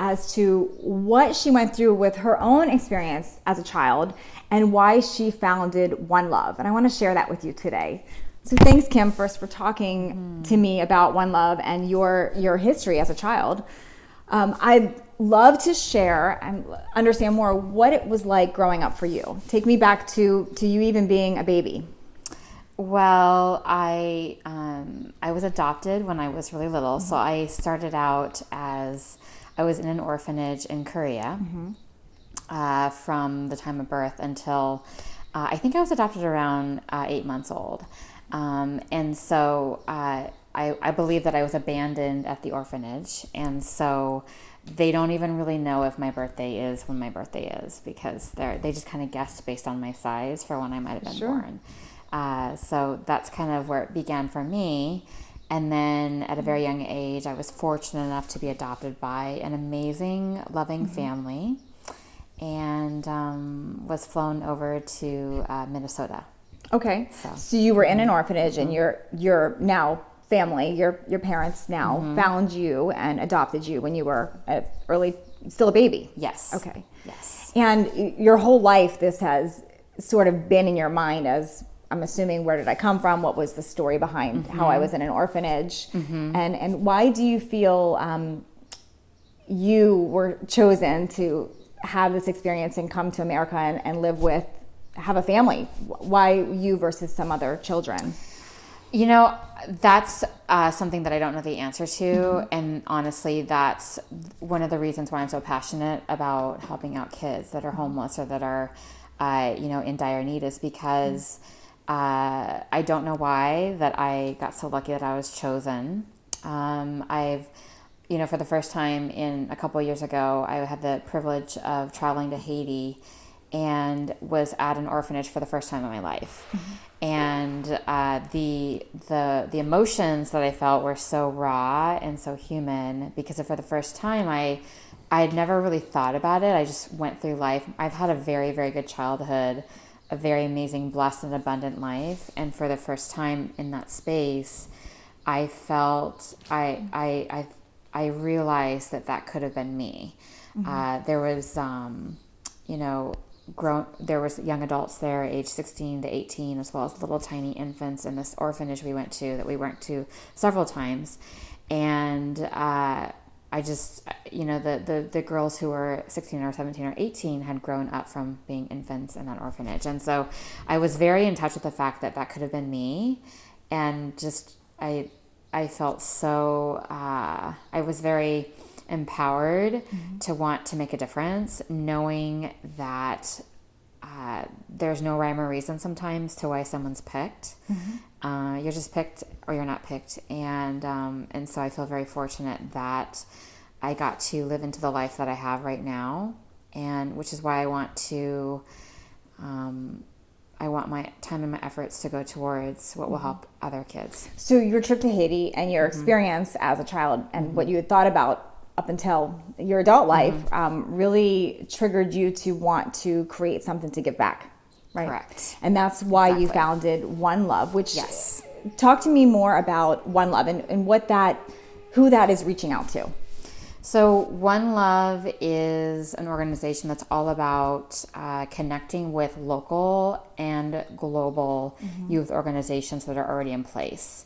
as to what she went through with her own experience as a child and why she founded One Love. And I want to share that with you today. So thanks, Kim, first for talking to me about One Love and your history as a child. I'd love to share and understand more what it was like growing up for you. Take me back to you even being a baby. Well, I was adopted when I was really little, so I started out as I was in an orphanage in Korea from the time of birth until I think I was adopted around 8 months old, and so I believe that I was abandoned at the orphanage, and so they don't even really know if my birthday is when my birthday is because they just kind of guessed based on my size for when I might have been born. So that's kind of where it began for me. And then at a very young age, I was fortunate enough to be adopted by an amazing, loving family and was flown over to Minnesota. Okay. So you were in an orphanage and your now family, your parents now found you and adopted you when you were still a baby. Yes. Okay. Yes. And your whole life, this has sort of been in your mind as, I'm assuming, where did I come from? What was the story behind how I was in an orphanage? And why do you feel you were chosen to have this experience and come to America and have a family? Why you versus some other children? You know, that's something that I don't know the answer to. And honestly, that's one of the reasons why I'm so passionate about helping out kids that are homeless or that are, in dire need is because I don't know why that I got so lucky that I was chosen. I've, for the first time in a couple of years ago, I had the privilege of traveling to Haiti and was at an orphanage for the first time in my life. And the emotions that I felt were so raw and so human because for the first time I had never really thought about it. I just went through life. I've had a very, very good childhood, a very amazing, blessed and abundant life. And for the first time in that space, I felt, I realized that could have been me. There was, there was young adults there, age 16 to 18, as well as little tiny infants in this orphanage we went to several times. And I just, the girls who were 16 or 17 or 18 had grown up from being infants in that orphanage. And so I was very in touch with the fact that could have been me. And just, I felt so, I was very empowered to want to make a difference, knowing that there's no rhyme or reason sometimes to why someone's picked. You're just picked or you're not picked. And so I feel very fortunate that I got to live into the life that I have right now, and which is why I want to, I want my time and my efforts to go towards what will help other kids. So your trip to Haiti and your experience as a child and what you had thought about up until your adult life really triggered you to want to create something to give back, right? Correct. And that's why you founded One Love, which talk to me more about One Love and who that is reaching out to. So One Love is an organization that's all about connecting with local and global youth organizations that are already in place,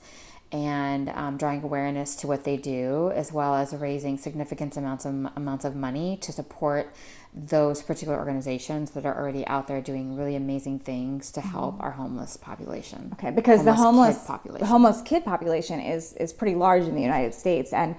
and drawing awareness to what they do, as well as raising significant amounts of money to support those particular organizations that are already out there doing really amazing things to help our homeless population. Okay, because the homeless kid population is pretty large in the United States, and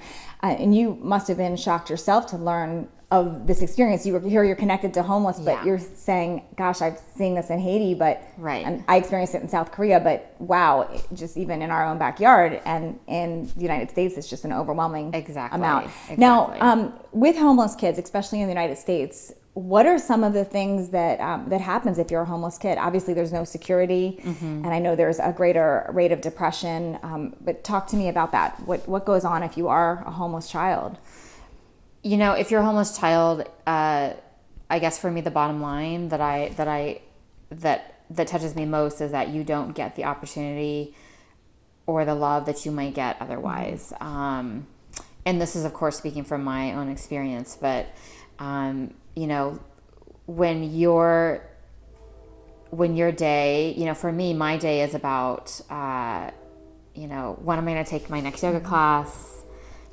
you must have been shocked yourself to learn of this experience. You're connected to homeless, but you're saying, gosh, I've seen this in Haiti, but and I experienced it in South Korea, but wow, just even in our own backyard and in the United States, it's just an overwhelming amount. Now, with homeless kids, especially in the United States, what are some of the things that happens if you're a homeless kid? Obviously, there's no security, and I know there's a greater rate of depression, but talk to me about that. What goes on if you are a homeless child? If you're a homeless child, I guess for me, the bottom line that touches me most is that you don't get the opportunity or the love that you might get otherwise. and this is of course speaking from my own experience, but you know, when your day, you know, for me, my day is about, you know, when I'm going to take my next yoga class,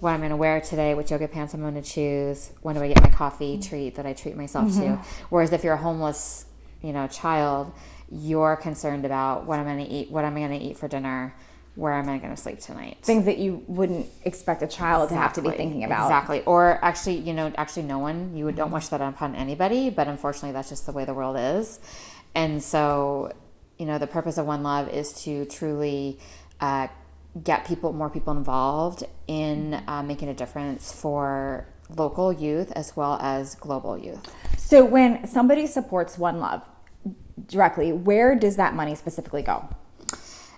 what I'm going to wear today, which yoga pants I'm going to choose, when do I get my coffee treat that I treat myself to. Whereas if you're a homeless, you know, child, you're concerned about what I'm going to eat, what am I going to eat for dinner, where am I going to sleep tonight. Things that you wouldn't expect a child to have to be thinking about. Exactly. Or actually, you know, no one, you don't wish that upon anybody, but unfortunately that's just the way the world is. And so, you know, the purpose of One Love is to truly get more people involved in making a difference for local youth as well as global youth. So when somebody supports One Love directly, where does that money specifically go?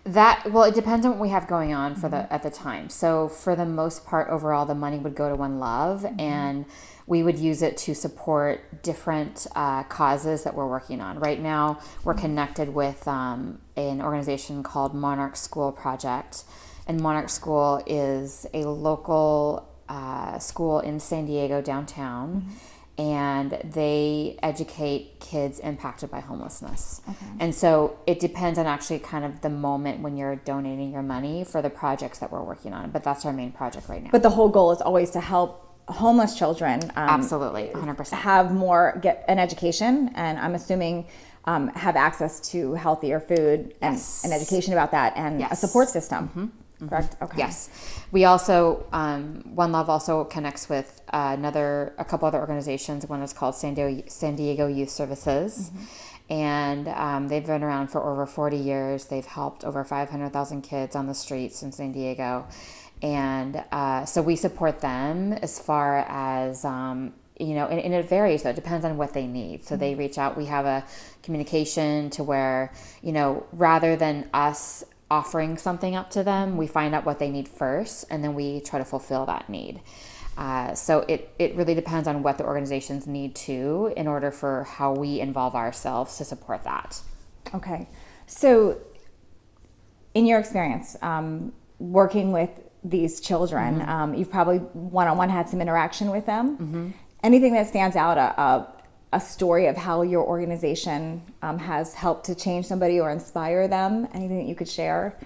Well, it depends on what we have going on at the time. So for the most part, overall, the money would go to One Love, and we would use it to support different causes that we're working on. Right now, we're connected with an organization called Monarch School Project, and Monarch School is a local school in San Diego downtown. And they educate kids impacted by homelessness. Okay. And so it depends on actually kind of the moment when you're donating your money for the projects that we're working on. But that's our main project right now. But the whole goal is always to help homeless children. Absolutely, 100%. Get an education, and I'm assuming have access to healthier food and an education about that, and a support system. Correct? Okay. Yes. We also, One Love also connects with a couple other organizations. One is called San Diego Youth Services. And they've been around for over 40 years. They've helped over 500,000 kids on the streets in San Diego. And so we support them as far as, you know, and it varies, though. It depends on what they need. So they reach out. We have a communication to where, you know, rather than us offering something up to them, we find out what they need first, and then we try to fulfill that need. So it really depends on what the organizations need to, in order for how we involve ourselves to support that. Okay. So in your experience, working with these children, you've probably one-on-one had some interaction with them. Anything that stands out, a story of how your organization has helped to change somebody or inspire them? Anything that you could share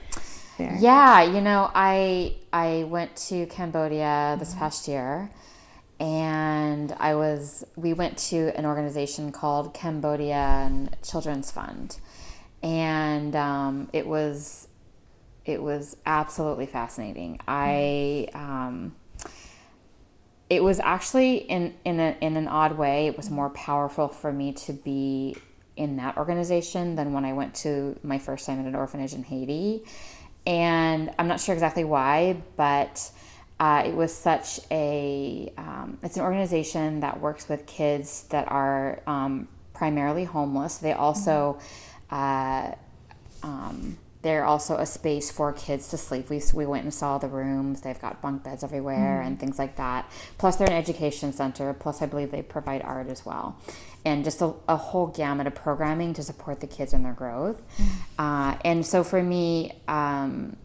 there? Yeah, you know, I went to Cambodia this past year, and we went to an organization called Cambodian Children's Fund, and it was absolutely fascinating. It was actually in an odd way, it was more powerful for me to be in that organization than when I went to my first time at an orphanage in Haiti. And I'm not sure exactly why, but it was such it's an organization that works with kids that are primarily homeless. They also they're also a space for kids to sleep. We went and saw the rooms. They've got bunk beds everywhere and things like that. Plus they're an education center. Plus I believe they provide art as well. And just a whole gamut of programming to support the kids in their growth. And so for me, when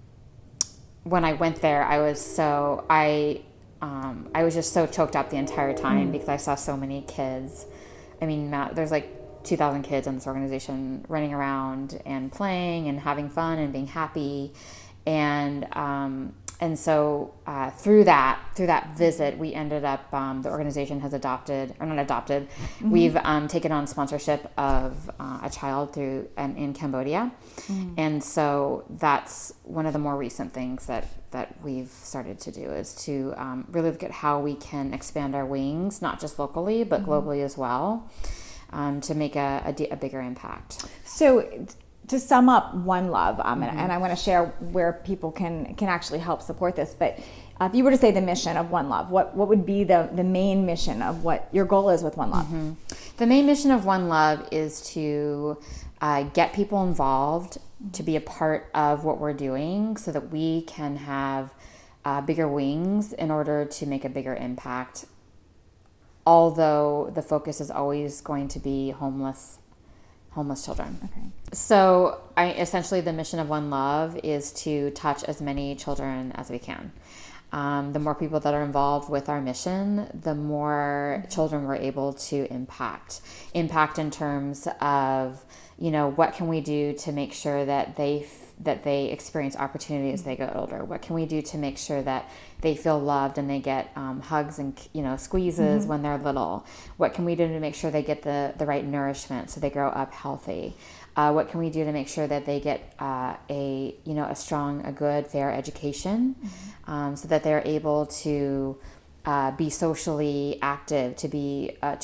I went there, I was just so choked up the entire time because I saw so many kids. I mean, there's like 2,000 kids in this organization running around and playing and having fun and being happy. And so through that visit, we ended up, the organization has we've taken on sponsorship of a child in Cambodia. And so that's one of the more recent things that we've started to do, is to really look at how we can expand our wings, not just locally, but globally as well, to make a bigger impact. So to sum up One Love, and I want to share where people can actually help support this, but if you were to say the mission of One Love, what would be the main mission of what your goal is with One Love? The main mission of One Love is to get people involved, to be a part of what we're doing so that we can have bigger wings in order to make a bigger impact, although the focus is always going to be homeless children. Okay. So essentially the mission of One Love is to touch as many children as we can. the more people that are involved with our mission, the more children we're able to impact in terms of, what can we do to make sure that they experience opportunity as they get older? What can we do to make sure that they feel loved and they get hugs and squeezes when they're little? What can we do to make sure they get the right nourishment so they grow up healthy? What can we do to make sure that they get a good, fair education, so that they're able to be socially active, to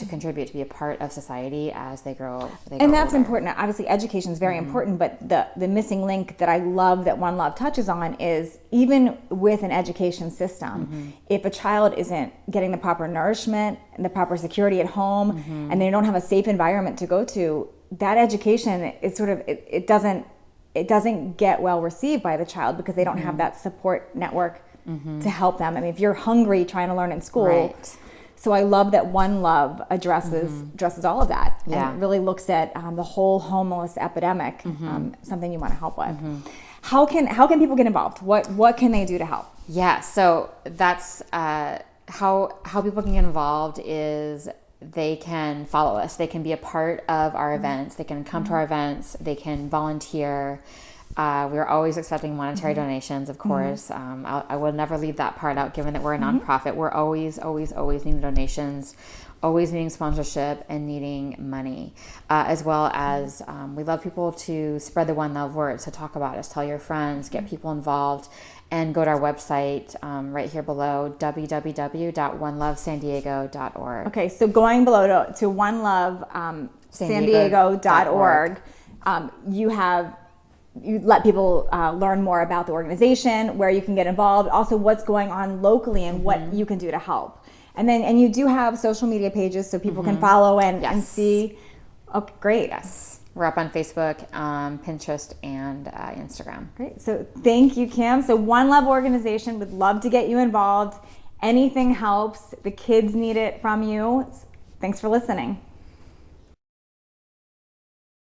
contribute, to be a part of society as they grow. And that's important. Obviously, education is very important, but the missing link that I love that One Love touches on is, even with an education system, if a child isn't getting the proper nourishment and the proper security at home, and they don't have a safe environment to go to, that education is sort of, it doesn't get well received by the child, because they don't have that support network to help them. I mean, if you're hungry trying to learn in school, right. So I love that One Love addresses all of that, and really looks at the whole homeless epidemic, something you want to help with. How can people get involved? What can they do to help? Yeah, so that's how people can get involved is they can follow us. They can be a part of our events. They can come to our events. They can volunteer. We're always accepting monetary donations, of course. I will never leave that part out, given that we're a nonprofit. We're always needing donations, always needing sponsorship, and needing money, as well as we love people to spread the One Love word. So talk about us, tell your friends, get people involved, and go to our website right here below, www.onelovesandiego.org. Okay, so going below to onelovesandiego.org, you let people learn more about the organization, where you can get involved, also what's going on locally and what you can do to help. And you do have social media pages so people can follow and see. Okay, great. Yes. We're up on Facebook, Pinterest, and Instagram. Great. So thank you, Kim. So One Love organization would love to get you involved. Anything helps. The kids need it from you. Thanks for listening.